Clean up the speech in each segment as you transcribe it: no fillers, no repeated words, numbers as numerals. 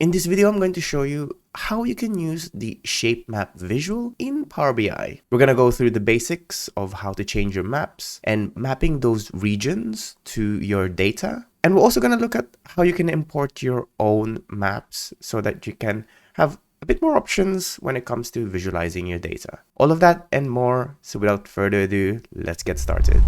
In this video, I'm going to show you how you can use the shape map visual in Power BI. We're going to go through the basics of how to change your maps and mapping those regions to your data. And we're also going to look at how you can import your own maps so that you can have a bit more options when it comes to visualizing your data. All of that and more. So without further ado, let's get started.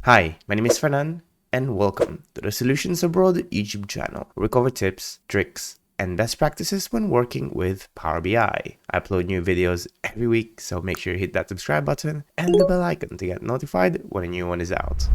Hi, my name is Fernan, and welcome to the Solutions Abroad YouTube channel, where we cover tips, tricks, and best practices when working with Power BI. I upload new videos every week, so make sure you hit that subscribe button and the bell icon to get notified when a new one is out.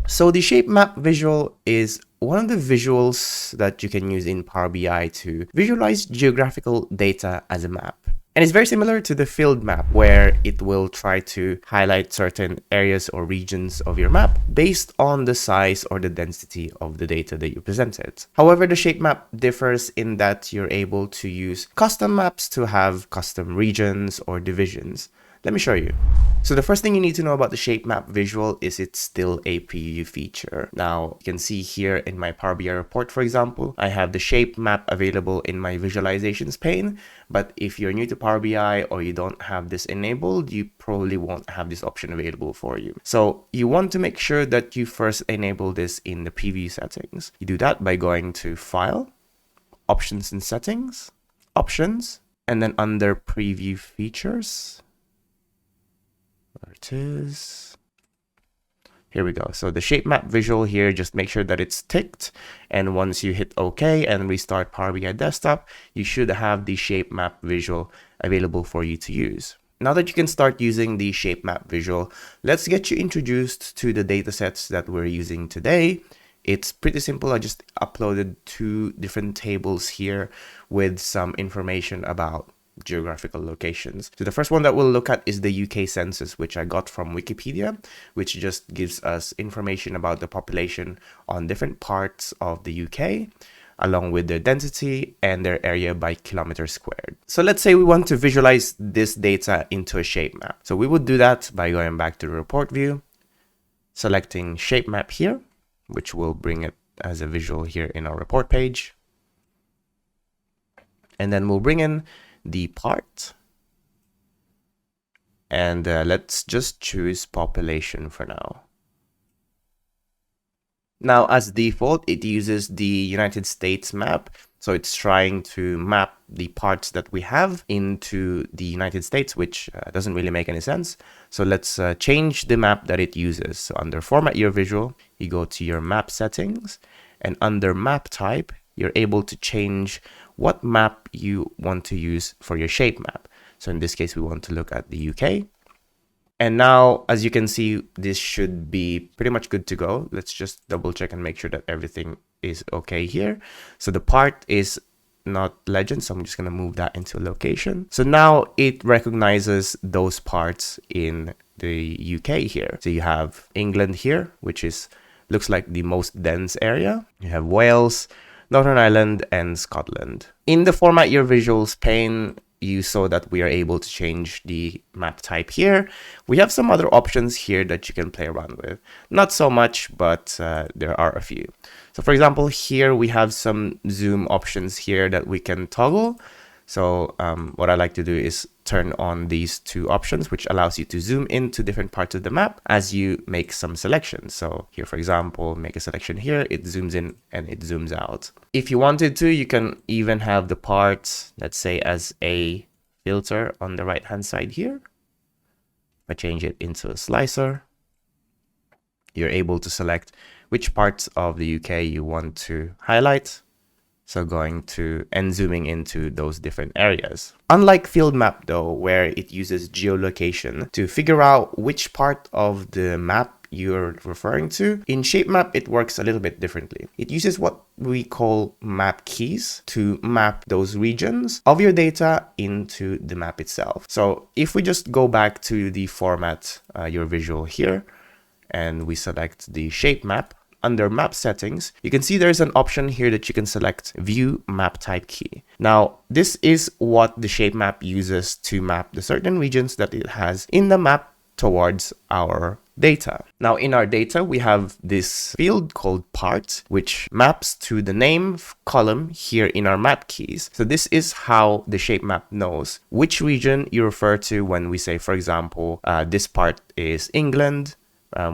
So the shape map visual is one of the visuals that you can use in Power BI to visualize geographical data as a map. And it's very similar to the field map, where it will try to highlight certain areas or regions of your map based on the size or the density of the data that you presented. However, the shape map differs in that you're able to use custom maps to have custom regions or divisions. Let me show you. So the first thing you need to know about the shape map visual is it's still a preview feature. Now you can see here in my Power BI report, for example, I have the shape map available in my visualizations pane. But if you're new to Power BI or you don't have this enabled, you probably won't have this option available for you. So you want to make sure that you first enable this in the preview settings. You do that by going to File, Options and Settings, Options, and then under Preview Features. There it is. Here we go. So the shape map visual here, just make sure that it's ticked. And once you hit OK and restart Power BI Desktop, you should have the shape map visual available for you to use. Now that you can start using the shape map visual, let's get you introduced to the datasets that we're using today. It's pretty simple. I just uploaded 2 different tables here with some information about geographical locations. So the first one that we'll look at is the UK census, which I got from Wikipedia, which just gives us information about the population on different parts of the UK, along with their density and their area by kilometers squared. So let's say we want to visualize this data into a shape map. So we would do that by going back to the report view, selecting shape map here, which will bring it as a visual here in our report page. And then we'll bring in the part, and let's just choose population for now. Now, as default, it uses the United States map, so it's trying to map the parts that we have into the United States, which doesn't really make any sense. So let's change the map that it uses. So under Format Your Visual, you go to your map settings, and under map type, you're able to change what map you want to use for your shape map. So in this case, we want to look at the UK. And now, as you can see, this should be pretty much good to go. Let's just double check and make sure that everything is okay here. So the part is not legend, so I'm just going to move that into a location. So now it recognizes those parts in the UK here. So you have England here, which looks like the most dense area. You have Wales, Northern Ireland, and Scotland. In the Format Your Visuals pane, you saw that we are able to change the map type here. We have some other options here that you can play around with. Not so much, but there are a few. So for example, here we have some zoom options here that we can toggle. So what I like to do is turn on these 2 options, which allows you to zoom into different parts of the map as you make some selections. So here, for example, make a selection here, it zooms in and it zooms out. If you wanted to, you can even have the parts, let's say, as a filter on the right-hand side here. If I change it into a slicer, you're able to select which parts of the UK you want to highlight. So going to and zooming into those different areas. Unlike field map though, where it uses geolocation to figure out which part of the map you're referring to, in shape map, it works a little bit differently. It uses what we call map keys to map those regions of your data into the map itself. So if we just go back to the Format Your Visual here, and we select the shape map, under map settings, you can see there's an option here that you can select view map type key. Now, this is what the shape map uses to map the certain regions that it has in the map towards our data. Now in our data, we have this field called part, which maps to the name column here in our map keys. So this is how the shape map knows which region you refer to when we say, for example, this part is England,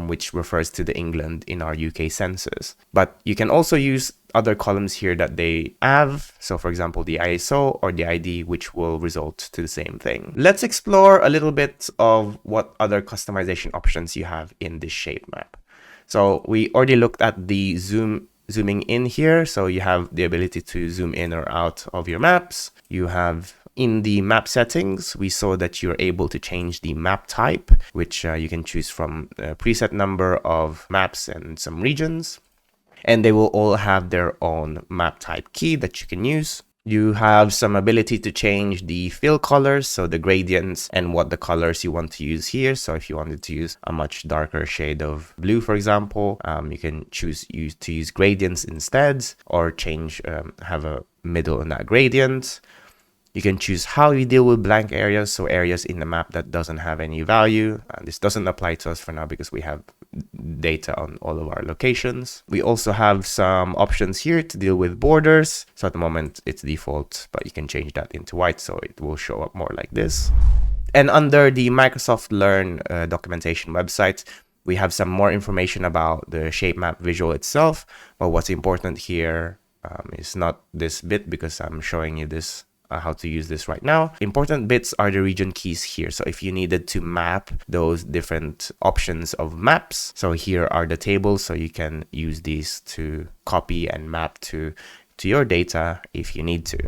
which refers to the England in our UK census. But you can also use other columns here that they have. So for example, the ISO or the ID, which will result to the same thing. Let's explore a little bit of what other customization options you have in this shape map. So we already looked at the zooming in here. So you have the ability to zoom in or out of your maps. You have in the map settings, we saw that you're able to change the map type, which you can choose from a preset number of maps and some regions. And they will all have their own map type key that you can use. You have some ability to change the fill colors, so the gradients and what the colors you want to use here. So if you wanted to use a much darker shade of blue, for example, you can choose to use gradients instead, or change, have a middle in that gradient. You can choose how you deal with blank areas, so areas in the map that doesn't have any value. This doesn't apply to us for now because we have data on all of our locations. We also have some options here to deal with borders. So at the moment it's default, but you can change that into white so it will show up more like this. And under the Microsoft Learn documentation website, we have some more information about the shape map visual itself. But what's important here is not this bit, because I'm showing you this how to use this right now. Important bits are the region keys here. So if you needed to map those different options of maps, so here are the tables, so you can use these to copy and map to your data if you need to.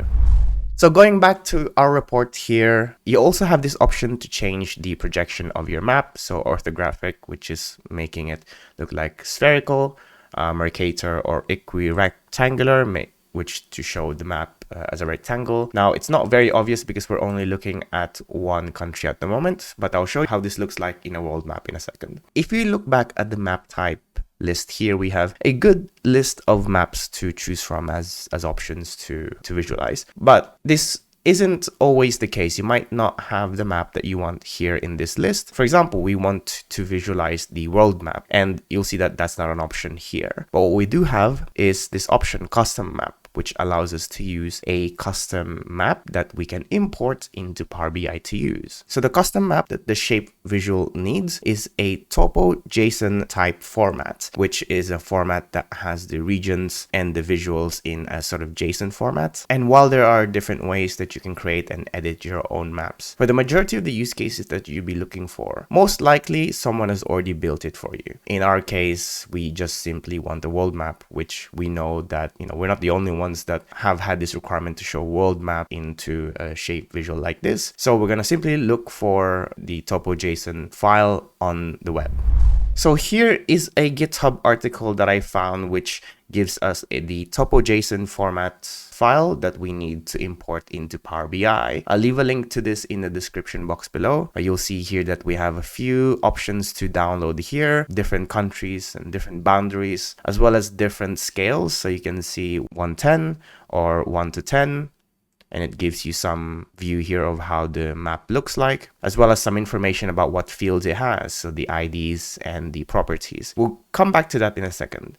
So going back to our report here, you also have this option to change the projection of your map. So orthographic, which is making it look like spherical, Mercator or equirectangular, which to show the map as a rectangle. Now it's not very obvious because we're only looking at one country at the moment, but I'll show you how this looks like in a world map in a second. If we look back at the map type list here, we have a good list of maps to choose from as options to visualize. But this isn't always the case. You might not have the map that you want here in this list. For example, we want to visualize the world map, and you'll see that that's not an option here. But what we do have is this option, custom map, which allows us to use a custom map that we can import into Power BI to use. So the custom map that the shape visual needs is a topo JSON type format, which is a format that has the regions and the visuals in a sort of JSON format. And while there are different ways that you can create and edit your own maps, for the majority of the use cases that you'll be looking for, most likely someone has already built it for you. In our case, we just simply want a world map, which we know that, we're not the only ones that have had this requirement to show world map into a shape visual like this. So we're going to simply look for the topo JSON file on the web. So here is a GitHub article that I found, which gives us the topo JSON format file that we need to import into Power BI. I'll leave a link to this in the description box below. You'll see here that we have a few options to download here, different countries and different boundaries, as well as different scales. So you can see 110 or 1 to 10. And it gives you some view here of how the map looks like, as well as some information about what fields it has, so the IDs and the properties. We'll come back to that in a second.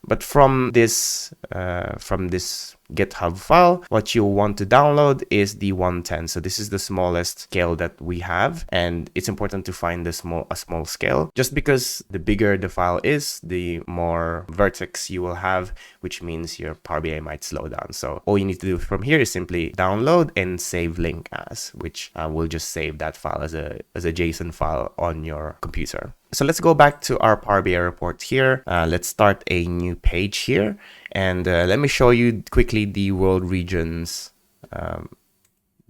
But from this GitHub file, what you'll want to download is the 110. So this is the smallest scale that we have, and it's important to find a small scale, just because the bigger the file is, the more vertex you will have, which means your Power BI might slow down. So all you need to do from here is simply download and save link as, which will just save that file as a JSON file on your computer. So let's go back to our Power BI report here. Let's start a new page here, and let me show you quickly the world regions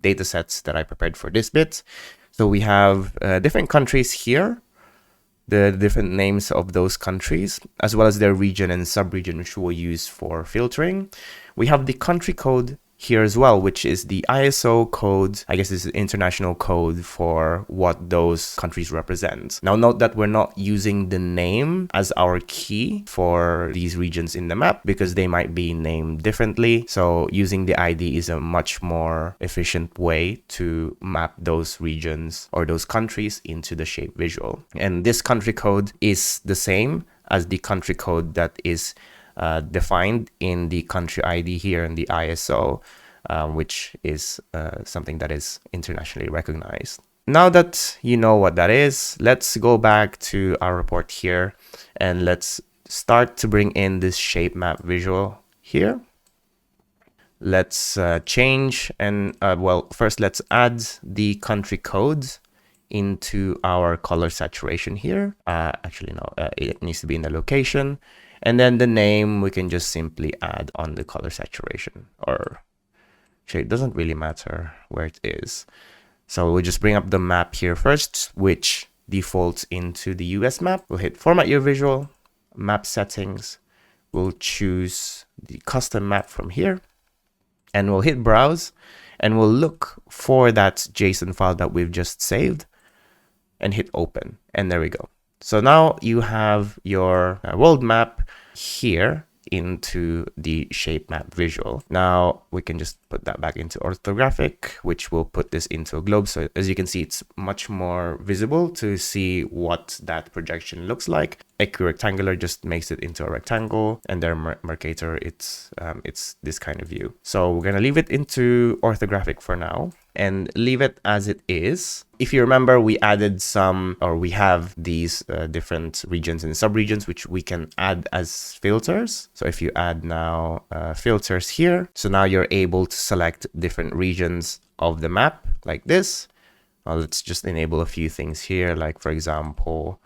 data sets that I prepared for this bit. So we have different countries here, the different names of those countries, as well as their region and sub-region, which we'll use for filtering. We have the country code here as well, which is the ISO code. I guess this is international code for what those countries represent. Now note that we're not using the name as our key for these regions in the map because they might be named differently. So using the ID is a much more efficient way to map those regions or those countries into the shape visual. And this country code is the same as the country code that is defined in the country ID here in the ISO, which is something that is internationally recognized. Now that you know what that is, let's go back to our report here and let's start to bring in this shape map visual here. Let's change and well, first let's add the country codes into our color saturation here. Actually, no, it needs to be in the location. And then the name, we can just simply add on the color saturation, or actually, it doesn't really matter where it is. So we'll just bring up the map here first, which defaults into the US map. We'll hit Format Your Visual, Map Settings. We'll choose the custom map from here, and we'll hit Browse, and we'll look for that JSON file that we've just saved and hit Open. And there we go. So now you have your world map here into the shape map visual. Now we can just put that back into orthographic, which will put this into a globe. So as you can see, it's much more visible to see what that projection looks like. Equirectangular just makes it into a rectangle, and their Mercator, it's this kind of view. So we're gonna leave it into orthographic for now and leave it as it is. If you remember, we added some, or we have these different regions and subregions, which we can add as filters. So if you add now filters here, so now you're able to select different regions of the map like this. Let's just enable a few things here, like for example,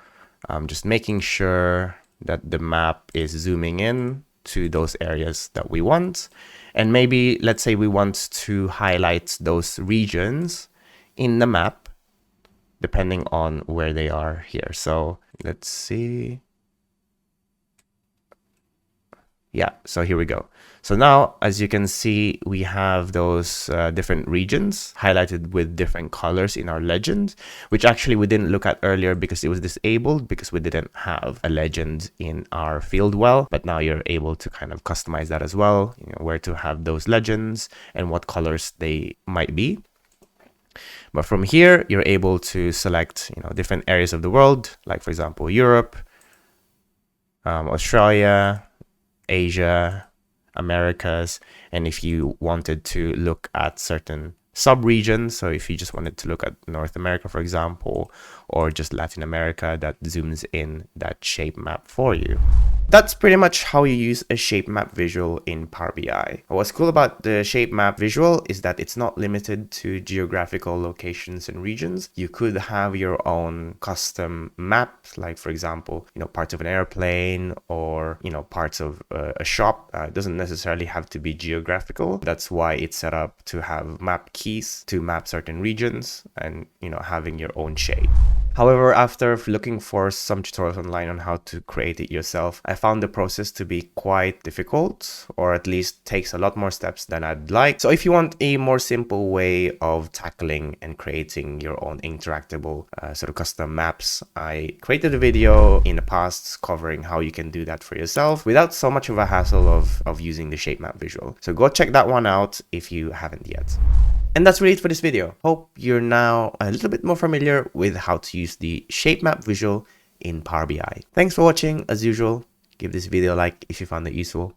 just making sure that the map is zooming in to those areas that we want. And maybe let's say we want to highlight those regions in the map, depending on where they are here. So let's see. Yeah, so here we go. So now, as you can see, we have those different regions highlighted with different colors in our legend, which actually we didn't look at earlier because it was disabled because we didn't have a legend in our field well. But now you're able to kind of customize that as well, you know, where to have those legends and what colors they might be. But from here, you're able to select, you know, different areas of the world, like for example, Europe, Australia, Asia, Americas. And if you wanted to look at certain sub-regions, so if you just wanted to look at North America, for example, or just Latin America, that zooms in that shape map for you. That's pretty much how you use a shape map visual in Power BI. What's cool about the shape map visual is that it's not limited to geographical locations and regions. You could have your own custom map, like for example, you know, parts of an airplane or, you know, parts of a shop. It doesn't necessarily have to be geographical. That's why it's set up to have map keys to map certain regions and, you know, having your own shape. However, after looking for some tutorials online on how to create it yourself, I found the process to be quite difficult, or at least takes a lot more steps than I'd like. So if you want a more simple way of tackling and creating your own interactable sort of custom maps, I created a video in the past covering how you can do that for yourself without so much of a hassle of using the shape map visual. So go check that one out if you haven't yet. And that's really it for this video. Hope you're now a little bit more familiar with how to use the shape map visual in Power BI. Thanks for watching. As usual, give this video a like if you found it useful.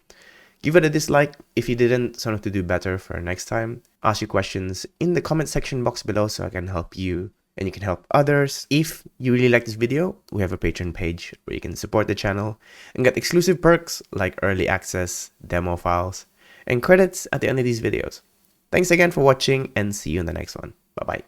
Give it a dislike if you didn't, so I know to do better for next time. Ask your questions in the comment section box below so I can help you and you can help others. If you really like this video, we have a Patreon page where you can support the channel and get exclusive perks like early access, demo files, and credits at the end of these videos. Thanks again for watching and see you in the next one. Bye-bye.